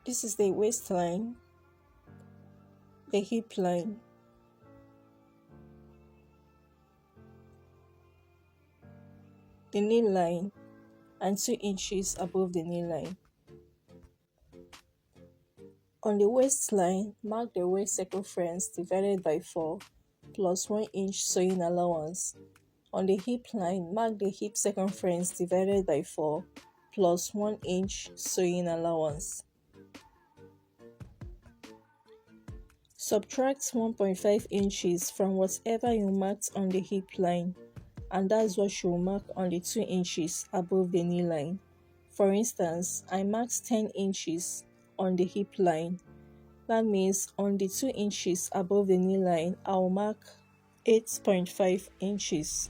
This is the waistline, the hip line, the knee line, and 2 inches above the knee line. On the waistline, mark the waist circumference divided by 4 plus 1 inch sewing allowance. On the hip line, mark the hip circumference divided by 4 plus 1 inch sewing allowance. Subtract 1.5 inches from whatever you marked on the hip line, and that's what you'll mark on the 2 inches above the knee line. For instance, I marked 10 inches on the hip line. That means on the 2 inches above the knee line, I'll mark 8.5 inches.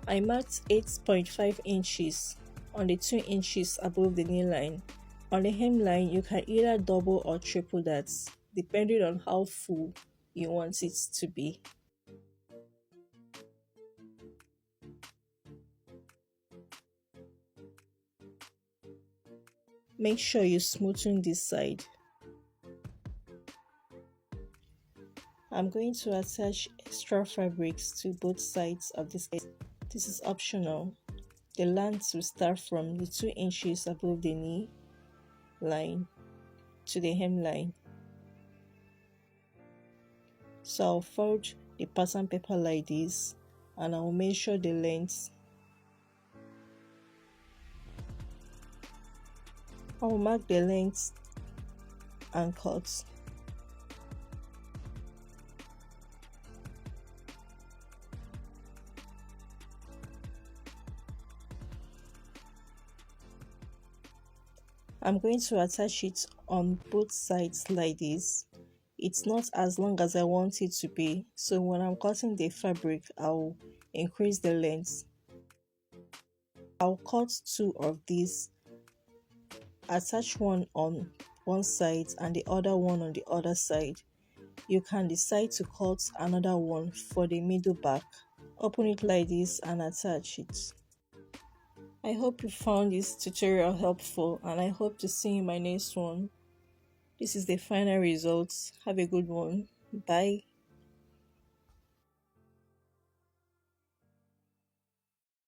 I marked 8.5 inches on the 2 inches above the knee line. On the hemline, you can either double or triple that, depending on how full you want it to be. Make sure you smoothen this side. I'm going to attach extra fabrics to both sides of this. This is optional. The length will start from the 2 inches above the knee line to the hemline. So I'll fold the pattern paper like this, and I'll measure the length. I'll mark the length and cut. I'm going to attach it on both sides like this. It's not as long as I want it to be, so when I'm cutting the fabric, I'll increase the length. I'll cut 2 of these, attach one on one side and the other one on the other side. You can decide to cut another one for the middle back. Open it like this and attach it. I hope you found this tutorial helpful, and I hope to see you in my next one. This is the final result. Have a good one. Bye.